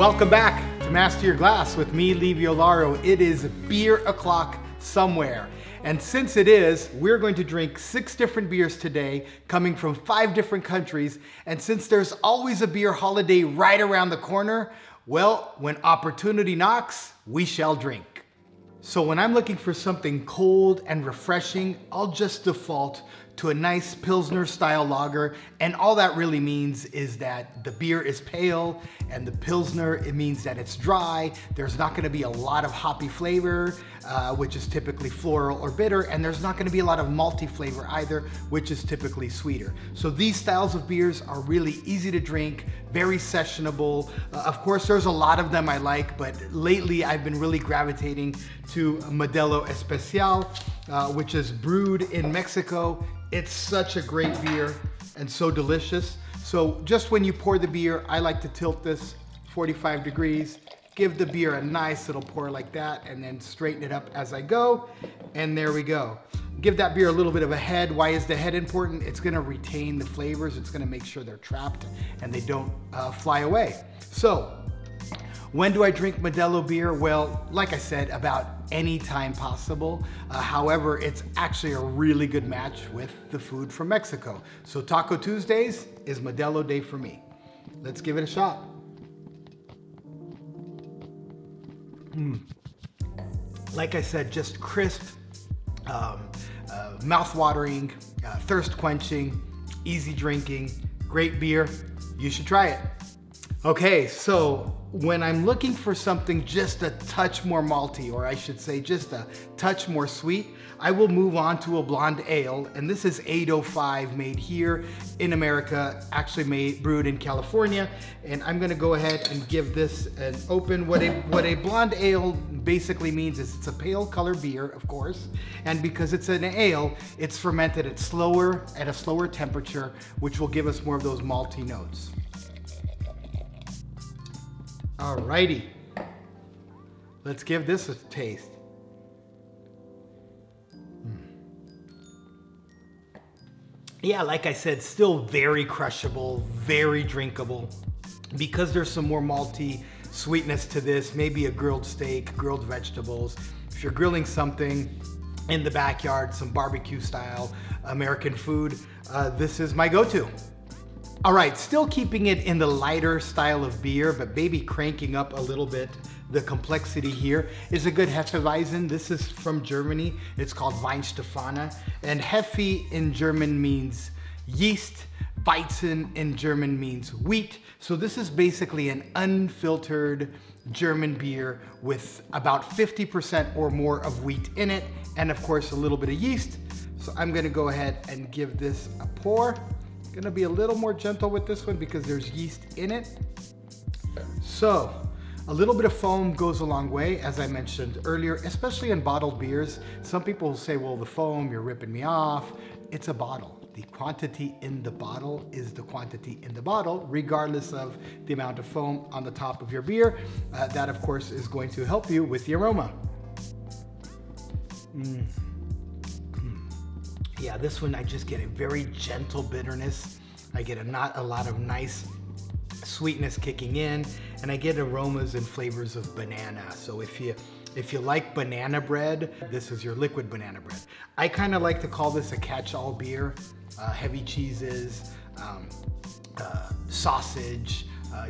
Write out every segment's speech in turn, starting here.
Welcome back to Master Your Glass with me, Lee Violaro. It is beer o'clock somewhere. And since it is, we're going to drink 6 different beers today, coming from 5 different countries. And since there's always a beer holiday right around the corner, well, when opportunity knocks, we shall drink. So when I'm looking for something cold and refreshing, I'll just default to a nice Pilsner style lager. And all that really means is that the beer is pale, and the Pilsner, it means that it's dry. There's not gonna be a lot of hoppy flavor, which is typically floral or bitter, and there's not gonna be a lot of malty flavor either, which is typically sweeter. So these styles of beers are really easy to drink, very sessionable. Of course, there's a lot of them I like, but lately I've been really gravitating to Modelo Especial, which is brewed in Mexico. It's such a great beer and so delicious. So just when you pour the beer, I like to tilt this 45 degrees, give the beer a nice little pour like that, and then straighten it up as I go. And there we go. Give that beer a little bit of a head. Why is the head important? It's gonna retain the flavors. It's gonna make sure they're trapped and they don't fly away. So, when do I drink Modelo beer? Well, like I said, about any time possible. However, it's actually a really good match with the food from Mexico. So Taco Tuesdays is Modelo day for me. Let's give it a shot. Like I said, just crisp, mouth-watering, thirst-quenching, easy drinking, great beer. You should try it. Okay, so when I'm looking for something just a touch more malty, or I should say just a touch more sweet, I will move on to a blonde ale, and this is 805, made here in America, actually brewed in California. And I'm gonna go ahead and give this an open. What a blonde ale basically means is it's a pale color beer, of course, and because it's an ale, it's fermented at a slower temperature, which will give us more of those malty notes. Alrighty, let's give this a taste. Yeah, like I said, still very crushable, very drinkable. Because there's some more malty sweetness to this, maybe a grilled steak, grilled vegetables. If you're grilling something in the backyard, some barbecue style American food, this is my go-to. All right, still keeping it in the lighter style of beer, but maybe cranking up a little bit the complexity here, is a good Hefeweizen. This is from Germany. It's called Weihenstephaner. And Hefe in German means yeast. Weizen in German means wheat. So this is basically an unfiltered German beer with about 50% or more of wheat in it, and of course a little bit of yeast. So I'm gonna go ahead and give this a pour. Gonna be a little more gentle with this one because there's yeast in it. So, a little bit of foam goes a long way, as I mentioned earlier, especially in bottled beers. Some people will say, well, the foam, you're ripping me off. It's a bottle. The quantity in the bottle is the quantity in the bottle, regardless of the amount of foam on the top of your beer. That, of course, is going to help you with the aroma. Yeah, this one I just get a very gentle bitterness. I get not a lot of nice sweetness kicking in, and I get aromas and flavors of banana. So if you like banana bread, this is your liquid banana bread. I kind of like to call this a catch-all beer. Heavy cheeses, sausage,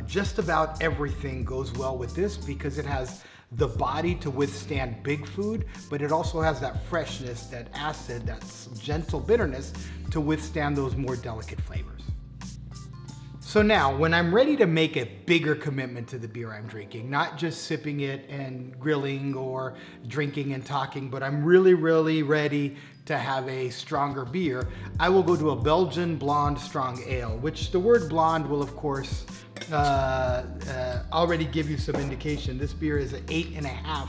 just about everything goes well with this because it has the body to withstand big food, but it also has that freshness, that acid, that gentle bitterness to withstand those more delicate flavors. So now, when I'm ready to make a bigger commitment to the beer I'm drinking, not just sipping it and grilling or drinking and talking, but I'm really, really ready to have a stronger beer, I will go to a Belgian blonde strong ale, which the word blonde will, of course, already give you some indication. This beer is an 8.5,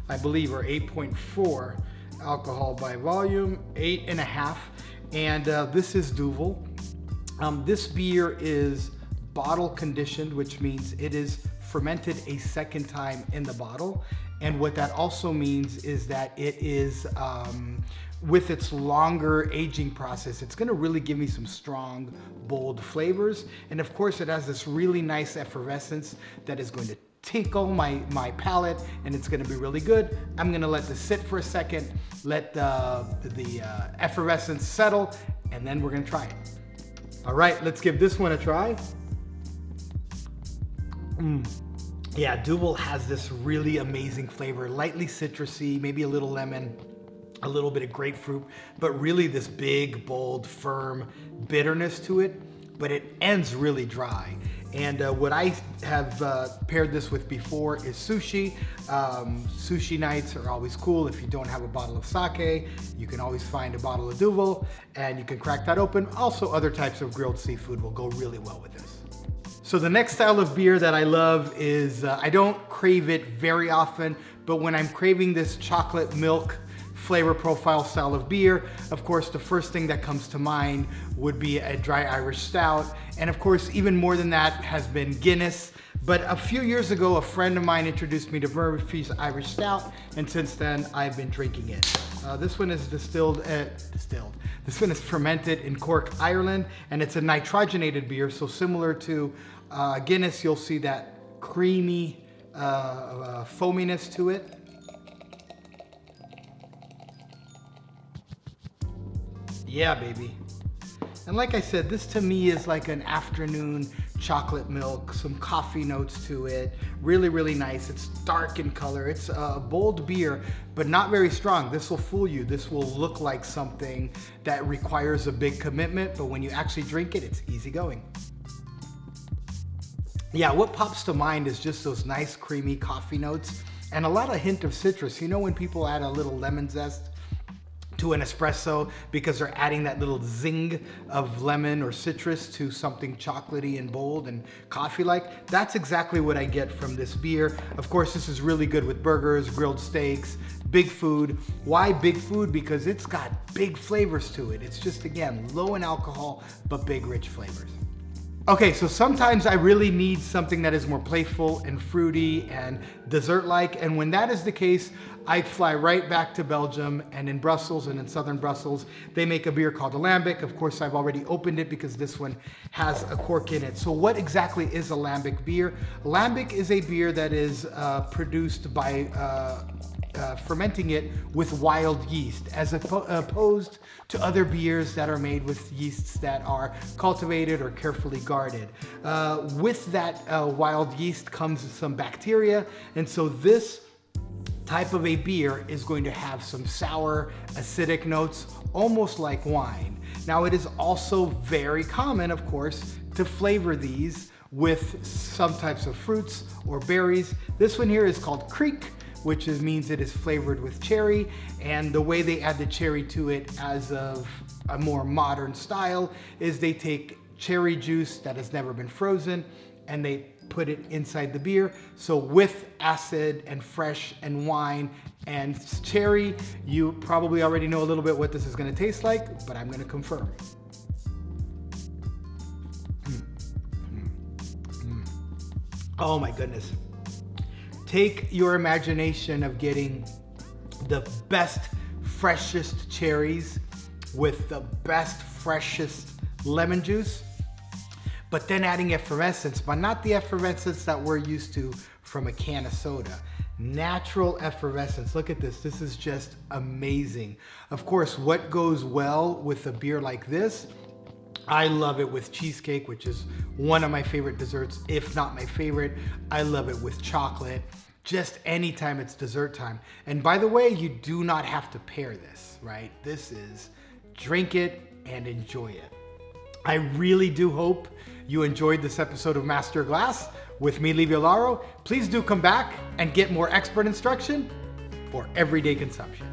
I believe, or 8.4 alcohol by volume, 8.5. And this is Duvel. This beer is bottle conditioned, which means it is fermented a second time in the bottle. And what that also means is that it is, with its longer aging process, it's gonna really give me some strong, bold flavors. And of course, it has this really nice effervescence that is going to tickle my palate, and it's gonna be really good. I'm gonna let this sit for a second, let the effervescence settle, and then we're gonna try it. All right, let's give this one a try. Yeah, Duvel has this really amazing flavor, lightly citrusy, maybe a little lemon, a little bit of grapefruit, but really this big, bold, firm bitterness to it, but it ends really dry. And what I have paired this with before is sushi. Sushi nights are always cool. If you don't have a bottle of sake, you can always find a bottle of Duvel and you can crack that open. Also, other types of grilled seafood will go really well with this. So the next style of beer that I love is, I don't crave it very often, but when I'm craving this chocolate milk flavor profile style of beer, of course, the first thing that comes to mind would be a dry Irish stout. And of course, even more than that has been Guinness. But a few years ago, a friend of mine introduced me to Murphy's Irish Stout, and since then, I've been drinking it. This one is This one is fermented in Cork, Ireland, and it's a nitrogenated beer, so similar to Guinness, you'll see that creamy foaminess to it. Yeah, baby. And like I said, this to me is like an afternoon chocolate milk, some coffee notes to it. Really, really nice. It's dark in color. It's a bold beer, but not very strong. This will fool you. This will look like something that requires a big commitment, but when you actually drink it, it's easygoing. Yeah, what pops to mind is just those nice creamy coffee notes and a lot of hint of citrus. You know when people add a little lemon zest to an espresso because they're adding that little zing of lemon or citrus to something chocolatey and bold and coffee-like? That's exactly what I get from this beer. Of course, this is really good with burgers, grilled steaks, big food. Why big food? Because it's got big flavors to it. It's just, again, low in alcohol, but big, rich flavors. Okay, so sometimes I really need something that is more playful and fruity and dessert-like, and when that is the case, I fly right back to Belgium, and in Brussels and in southern Brussels, they make a beer called a lambic. Of course, I've already opened it because this one has a cork in it. So what exactly is a lambic beer? A lambic is a beer that is produced by fermenting it with wild yeast, as opposed to other beers that are made with yeasts that are cultivated or carefully guarded. With that wild yeast comes some bacteria, and so this type of a beer is going to have some sour, acidic notes, almost like wine. Now, it is also very common, of course, to flavor these with some types of fruits or berries. This one here is called Kriek, which means it is flavored with cherry, and the way they add the cherry to it as of a more modern style is they take cherry juice that has never been frozen and they put it inside the beer. So with acid and fresh and wine and cherry, you probably already know a little bit what this is gonna taste like, but I'm gonna confirm. Oh my goodness. Take your imagination of getting the best, freshest cherries with the best, freshest lemon juice, but then adding effervescence, but not the effervescence that we're used to from a can of soda. Natural effervescence. Look at this. This is just amazing. Of course, what goes well with a beer like this? I love it with cheesecake, which is one of my favorite desserts, if not my favorite. I love it with chocolate. Just anytime it's dessert time. And by the way, you do not have to pair this, right? This is drink it and enjoy it. I really do hope you enjoyed this episode of Master Glass with me, Livio Laro. Please do come back and get more expert instruction for everyday consumption.